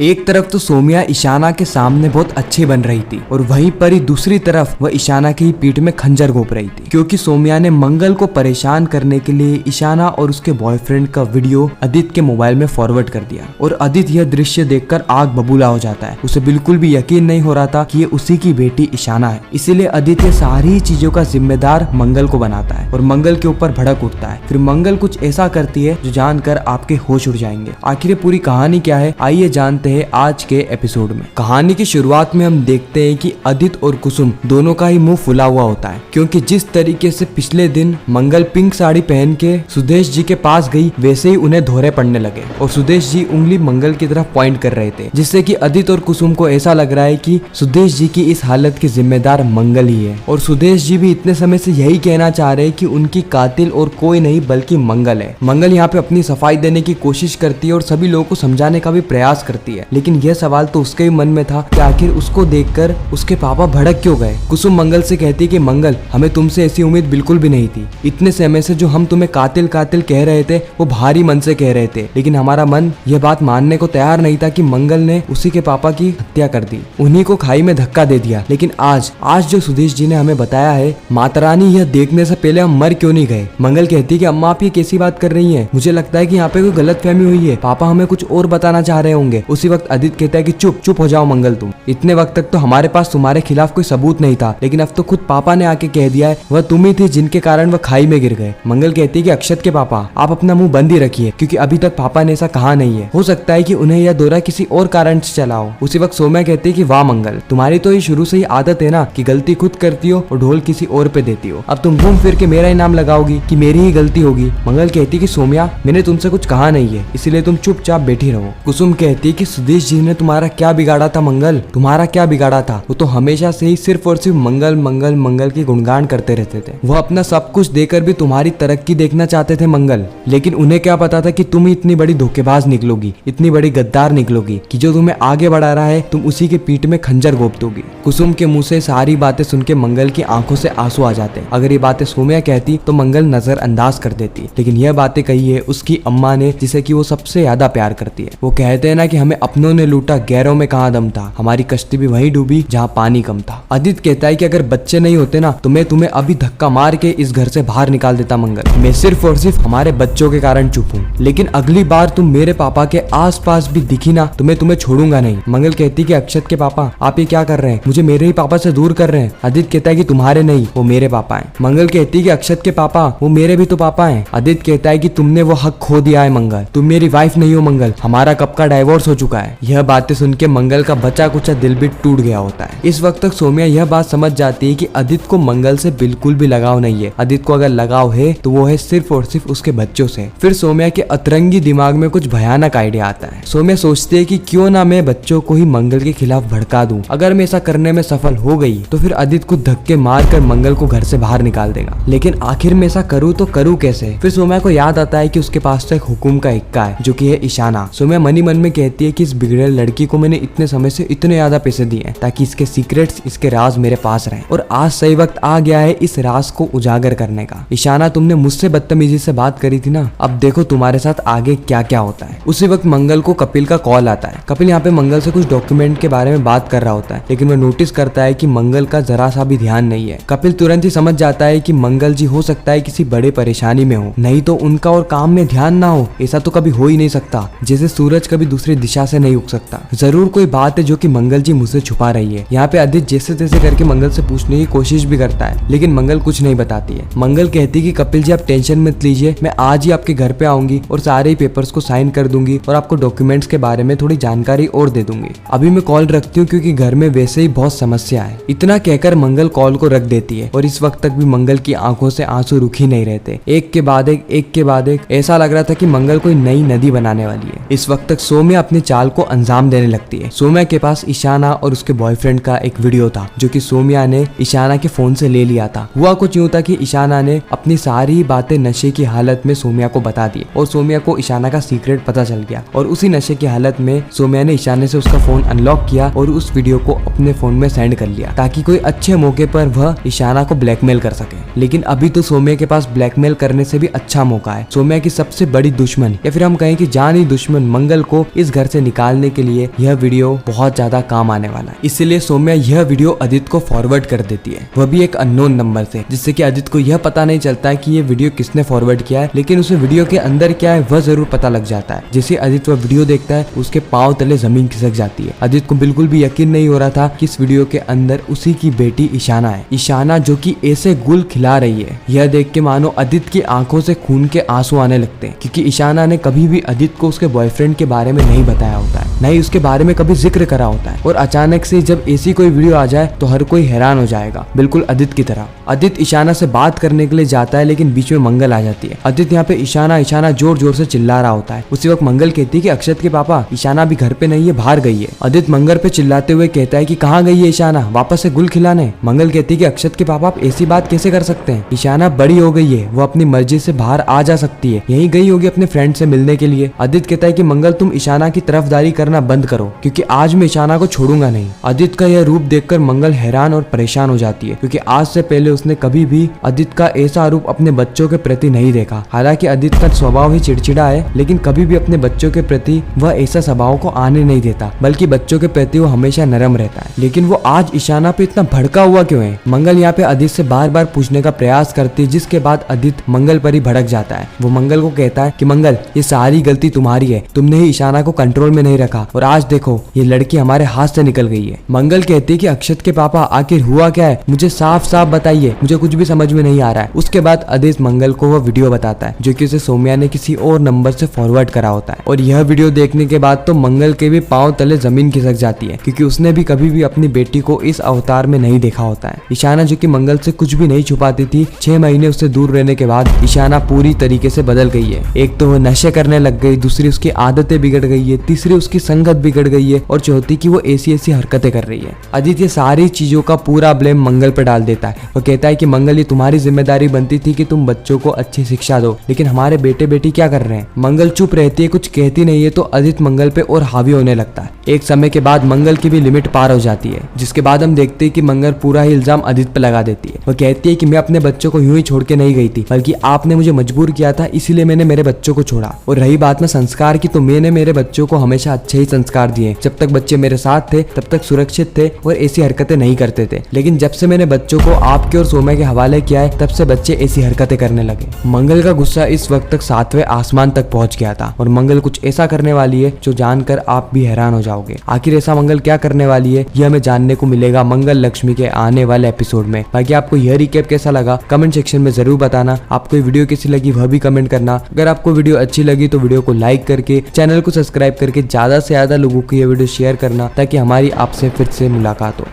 एक तरफ तो सोम्या ईशाना के सामने बहुत अच्छी बन रही थी और वहीं पर ही दूसरी तरफ वह ईशाना की पीठ में खंजर घोंप रही थी, क्योंकि सोम्या ने मंगल को परेशान करने के लिए ईशाना और उसके बॉयफ्रेंड का वीडियो आदित्य के मोबाइल में फॉरवर्ड कर दिया। और आदित्य यह दृश्य देखकर आग बबूला हो जाता है। उसे बिल्कुल भी यकीन नहीं हो रहा था कि ये उसी की बेटी ईशाना है। इसीलिए आदित्य सारी चीजों का जिम्मेदार मंगल को बनाता है और मंगल के ऊपर भड़क उठता है। फिर मंगल कुछ ऐसा करती है जो जानकर आपके होश उड़ जाएंगे। आखिर पूरी कहानी क्या है, आइए जानते हैं आज के एपिसोड में। कहानी की शुरुआत में हम देखते हैं कि आदित्य और कुसुम दोनों का ही मुंह फुला हुआ होता है, क्योंकि जिस तरीके से पिछले दिन मंगल पिंक साड़ी पहन के सुदेश जी के पास गई, वैसे ही उन्हें धोरे पड़ने लगे और सुदेश जी उंगली मंगल की तरफ पॉइंट कर रहे थे, जिससे कि आदित्य और कुसुम को ऐसा लग रहा है कि सुदेश जी की इस हालत की जिम्मेदार मंगल ही है। और सुदेश जी भी इतने समय से यही कहना चाह रहे हैं कि उनकी कातिल और कोई नहीं बल्कि मंगल है। मंगल यहाँ पे अपनी सफाई देने की कोशिश करती है और सभी लोगों को समझाने का भी प्रयास करती है, लेकिन यह सवाल तो उसके भी मन में था कि आखिर उसको देखकर उसके पापा भड़क क्यों गए। कुसुम मंगल से कहती है कि मंगल, हमें तुमसे ऐसी उम्मीद बिल्कुल भी नहीं थी। इतने समय से जो हम तुम्हें कातिल कातिल कह रहे थे वो भारी मन से कह रहे थे, लेकिन हमारा मन यह बात मानने को तैयार नहीं था कि मंगल ने उसी के पापा की हत्या कर दी, उन्हीं को खाई में धक्का दे दिया। लेकिन आज जो सुदेश जी ने हमें बताया है, माता रानी यह देखने से पहले हम मर क्यों नहीं गए। मंगल कहती है कि अम्मा आप ये कैसी बात कर रही हैं, मुझे लगता है कि यहाँ पे कोई गलतफहमी हुई है, पापा हमें कुछ और बताना चाह रहे होंगे। उसी वक्त आदित्य कहता है कि चुप हो जाओ मंगल, तुम इतने वक्त तक तो हमारे पास तुम्हारे खिलाफ कोई सबूत नहीं था, लेकिन अब तो खुद पापा ने आके कह दिया है वह तुम ही थी जिनके कारण वह खाई में गिर गए। मंगल कहती है कि अक्षत के पापा आप अपना मुंह बंद ही रखिए, क्योंकि अभी तक पापा ने ऐसा कहा नहीं है, हो सकता है कि उन्हें यह दौरा किसी और कारण से चला हो। उसी वक्त सोम्या कहती है कि वाह मंगल, तुम्हारी तो ये शुरू से ही आदत है ना कि गलती खुद करती हो और ढोल किसी और पे देती हो। अब तुम घूम फिर के मेरा ही नाम लगाओगी कि मेरी ही गलती होगी। मंगल कहती है कि सोम्या, मैंने तुमसे कुछ कहा नहीं है, इसलिए तुम चुपचाप बैठी रहो। कुसुम कहती है कि सुदेश जी ने तुम्हारा क्या बिगाड़ा था मंगल, तुम्हारा क्या बिगाड़ा था। वो तो हमेशा से ही सिर्फ और सिर्फ मंगल मंगल मंगल की गुणगान करते रहते थे। वह अपना सब कुछ देकर भी तुम्हारी तरक्की देखना चाहते थे मंगल, लेकिन उन्हें क्या पता था कि तुम ही इतनी बड़ी धोखेबाज निकलोगी, इतनी बड़ी गद्दार निकलोगी कि जो तुम्हें आगे बढ़ा रहा है तुम उसी के पीठ में खंजर घोंप दोगी। कुसुम के मुंह से सारी बातें सुन के मंगल की आंखों से आंसू आ जाते। अगर ये बातें सोम्या कहती तो मंगल नजरअंदाज कर देती, लेकिन यह बातें कही है उसकी अम्मा ने, जिसे कि वो सबसे ज्यादा प्यार करती है। वो कहते हैं ना कि हमें अपनों ने लूटा, गैरों में कहाँ दम था, हमारी कश्ती भी वहीं डूबी जहाँ पानी कम था। आदित्य कहता है कि अगर बच्चे नहीं होते ना तो मैं तुम्हें अभी धक्का मार के इस घर से बाहर निकाल देता मंगल, मैं सिर्फ और सिर्फ हमारे बच्चों के कारण चुप हूँ, लेकिन अगली बार तुम मेरे पापा के आसपास भी दिखी ना तो मैं तुम्हें छोड़ूंगा नहीं। मंगल कहती कि अक्षत के पापा आप ये क्या कर रहे हैं, मुझे मेरे ही पापा से दूर कर रहे हैं। आदित्य कहता है कि तुम्हारे नहीं, वो मेरे पापा हैं। मंगल कहती है कि अक्षत के पापा वो मेरे भी तो पापा हैं। आदित्य कहता है कि तुमने वो हक खो दिया है मंगल, तुम मेरी वाइफ नहीं हो मंगल, हमारा कब का डाइवोर्स हो चुका है। यह बातें सुन के मंगल का बचा कुचा दिल भी टूट गया होता है। इस वक्त तक सोम्या यह बात समझ जाती है कि आदित्य को मंगल से बिल्कुल भी लगाव नहीं है। आदित्य को अगर लगाव है तो वो है सिर्फ और सिर्फ उसके बच्चों से। फिर सोम्या के अतरंगी दिमाग में कुछ भयानक आइडिया आता है। सोम्या सोचती है कि क्यों ना मैं बच्चों को ही मंगल के खिलाफ भड़का दूं। अगर मैं ऐसा करने में सफल हो गई तो फिर आदित्य को धक्के मार कर मंगल को घर से बाहर निकाल देगा, लेकिन आखिर में ऐसा करूँ तो करूँ कैसे। फिर सोम्या को याद आता है कि उसके पास तो एक हुकुम का इक्का है जो कि है ईशाना। सोम्या मनी मन में कहती है कि इस बिगड़े लड़की को मैंने इतने समय से इतने ज्यादा पैसे दिए हैं ताकि इसके सीक्रेट्स, इसके राज मेरे पास रहे, और आज सही वक्त आ गया है इस राज को उजागर करने का। ईशाना, तुमने मुझसे बदतमीजी से बात करी थी ना, अब देखो तुम्हारे साथ आगे क्या क्या होता है। उसी वक्त मंगल को कपिल का कॉल आता है। कपिल यहाँ पे मंगल से कुछ डॉक्यूमेंट के बारे में बात कर रहा होता है, लेकिन वह नोटिस करता है कि मंगल का जरा सा भी ध्यान नहीं है। कपिल तुरंत ही समझ जाता है कि मंगल जी हो सकता है किसी बड़े परेशानी में हो, नहीं तो उनका और काम में ध्यान ना हो, ऐसा तो कभी हो ही नहीं सकता। जैसे सूरज कभी दूसरी दिशा से नहीं उग सकता, जरूर कोई बात है जो कि मंगल जी मुझसे छुपा रही है। यहाँ पे आदित्य जैसे तैसे करके मंगल से पूछने की कोशिश भी करता है, लेकिन मंगल कुछ नहीं बताती है। मंगल कहती है कि कपिल जी आप टेंशन मत लीजिए, मैं आज ही आपके घर पे आऊंगी और सारे ही पेपर्स को साइन कर दूंगी और आपको डॉक्यूमेंट्स के बारे में थोड़ी जानकारी और दे दूंगी। अभी मैं कॉल रखती हूँ क्योंकि घर में वैसे ही बहुत समस्या है। इतना कहकर मंगल कॉल को रख देती है और इस वक्त तक भी मंगल की आंखों से आंसू रुक ही नहीं रहते। एक के बाद एक ऐसा लग रहा था कि मंगल कोई नई नदी बनाने वाली है। इस वक्त तक सोम्या अपनी चाल को अंजाम देने लगती है। सोम्या के पास ईशाना और उसके बॉयफ्रेंड का एक वीडियो था जो कि सोम्या ने ईशाना के फोन से ले लिया था। हुआ कुछ यूं था कि ईशाना ने अपनी सारी बातें नशे की हालत में सोम्या को बता दी और सोम्या को ईशाना का सीक्रेट पता चल गया, और उसी नशे की हालत में सोम्या ने ईशाना से उसका फोन अनलॉक किया और उस वीडियो को अपने फोन में सेंड कर लिया ताकि कोई अच्छे मौके पर वह ईशाना को ब्लैकमेल कर सके। लेकिन अभी तो सोम्या के पास ब्लैकमेल करने से भी अच्छा मौका है। सोम्या की सबसे बड़ी दुश्मन या फिर हम कहें कि जानी दुश्मन मंगल को इस घर से निकालने के लिए यह वीडियो बहुत ज्यादा काम आने वाला है। इसलिए सौम्या यह वीडियो आदित्य को फॉरवर्ड कर देती है, वह भी एक अननोन नंबर से, जिससे कि आदित्य को यह पता नहीं चलता है कि ये वीडियो किसने फॉरवर्ड किया है, लेकिन उसे वीडियो के अंदर क्या है वह जरूर पता लग जाता है। जैसे आदित्य वह वीडियो देखता है उसके पांव तले जमीन खिसक जाती है। आदित्य को बिल्कुल भी यकीन नहीं हो रहा था कि इस वीडियो के अंदर उसी की बेटी ईशाना है, ईशाना जो कि ऐसे गुल खिला रही है। यह देख के मानो आदित्य की आंखों से खून के आंसू आने लगते हैं, क्योंकि ईशाना ने कभी भी आदित्य को उसके बॉयफ्रेंड के बारे में नहीं बताया होता है, नहीं उसके बारे में कभी जिक्र करा होता है। और अचानक से जब ऐसी कोई वीडियो आ जाए तो हर कोई हैरान हो जाएगा, बिल्कुल आदित्य की तरह। आदित्य ईशाना से बात करने के लिए जाता है, लेकिन बीच में मंगल आ जाती है। आदित्य यहाँ पे ईशाना ईशाना जोर जोर से चिल्ला रहा होता है। उसी वक्त मंगल कहती है कि अक्षत के पापा ईशाना भी घर पे नहीं है, बाहर गई है। आदित्य मंगल पे चिल्लाते हुए कहता है कि कहाँ गई है ईशाना, वापस से गुल खिलाने। मंगल कहती है कि अक्षत के पापा आप ऐसी बात कैसे कर सकते हैं, ईशाना बड़ी हो गई है, वो अपनी मर्जी से बाहर आ जा सकती है, यहीं गई होगी अपने फ्रेंड से मिलने के लिए। आदित्य कहता है कि मंगल तुम ईशाना की तरफदारी करना बंद करो, क्योंकि आज मैं ईशाना को छोड़ूंगा नहीं। आदित्य का यह रूप देखकर मंगल हैरान और परेशान हो जाती है, क्योंकि आज से पहले उसने कभी भी आदित्य का ऐसा रूप अपने बच्चों के प्रति नहीं देखा। हालांकि आदित्य का स्वभाव ही चिड़चिड़ा है, लेकिन कभी भी अपने बच्चों के प्रति वह ऐसा स्वभाव को आने नहीं देता, बल्कि बच्चों के प्रति वो हमेशा नरम रहता है। लेकिन वो आज ईशाना पे इतना भड़का हुआ क्यों है? मंगल यहाँ पे आदित्य से बार बार पूछने का प्रयास करती है, जिसके बाद आदित्य मंगल पर ही भड़क जाता है। वो मंगल को कहता है कि मंगल ये सारी गलती तुम्हारी है, तुमने ही ईशाना को कंट्रोल में नहीं रखा, और आज देखो ये लड़की हमारे हाथ से निकल गई है। मंगल कहती है कि अक्षत के पापा आखिर हुआ क्या है, मुझे साफ साफ बताइए, मुझे कुछ भी समझ में नहीं आ रहा है। उसके बाद आदित्य मंगल को वह वीडियो बताता है जो कि उसे सौम्या ने किसी और नंबर से फॉरवर्ड करा होता है। और यह वीडियो देखने के बाद तो मंगल के भी पांव तले जमीन खिसक जाती है, क्योंकि उसने भी कभी भी अपनी बेटी को इस अवतार में नहीं देखा होता है। ईशाना जो कि मंगल से कुछ भी नहीं छुपाती थी, 6 महीने उससे दूर रहने के बाद ईशाना पूरी तरीके से बदल गई है। एक तो वो नशे करने लग गई, दूसरी उसकी आदतें बिगड़ गई है, तीसरी उसकी संगत बिगड़ गई है, और चौथी की वो ऐसी हरकतें कर रही है। आदित्य सारी चीजों का पूरा ब्लेम मंगल पर डाल देता है। वो कहता है कि मंगल ये तुम्हारी जिम्मेदारी बनती थी कि तुम बच्चों को अच्छी शिक्षा दो, लेकिन हमारे बेटे बेटी क्या कर रहे हैं? मंगल चुप रहती है, कुछ कहती नहीं है, तो आदित्य मंगल पे और हावी होने लगता है। एक समय के बाद मंगल की भी लिमिट पार हो जाती है, जिसके बाद हम देखते हैं कि मंगल पूरा ही इल्जाम आदित्य पर लगा देती है। वो कहती है कि मैं अपने बच्चों को यूं ही छोड़ के नहीं गई थी, बल्कि आपने मुझे मजबूर किया था, इसीलिए मैंने मेरे बच्चों को छोड़ा। और रही बात में संस्कार की, तो मैंने मेरे बच्चों को हमेशा अच्छे ही संस्कार दिए। जब तक बच्चे मेरे साथ थे तब तक सुरक्षित थे और ऐसी हरकतें नहीं करते थे, लेकिन जब से मैंने बच्चों को आपके और सौम्या के हवाले किया है तब से बच्चे ऐसी हरकतें करने लगे। मंगल का गुस्सा इस वक्त तक 7वें आसमान तक पहुंच गया था, और मंगल कुछ ऐसा करने वाली है जो जानकर आप भी हैरान हो जाओगे। आखिर ऐसा मंगल क्या करने वाली है यह हमें जानने को मिलेगा मंगल लक्ष्मी के आने वाले एपिसोड में। बाकी आपको यह रिकैप कैसा लगा कमेंट सेक्शन में जरूर बताना। आपको ये वीडियो कैसी लगी वह भी कमेंट करना। अगर आपको वीडियो अच्छी लगी तो वीडियो को लाइक करके चैनल को सब्सक्राइब करके ज्यादा से ज्यादा लोगों को यह वीडियो शेयर करना, ताकि हमारी आपसे फिर से मुलाकात हो।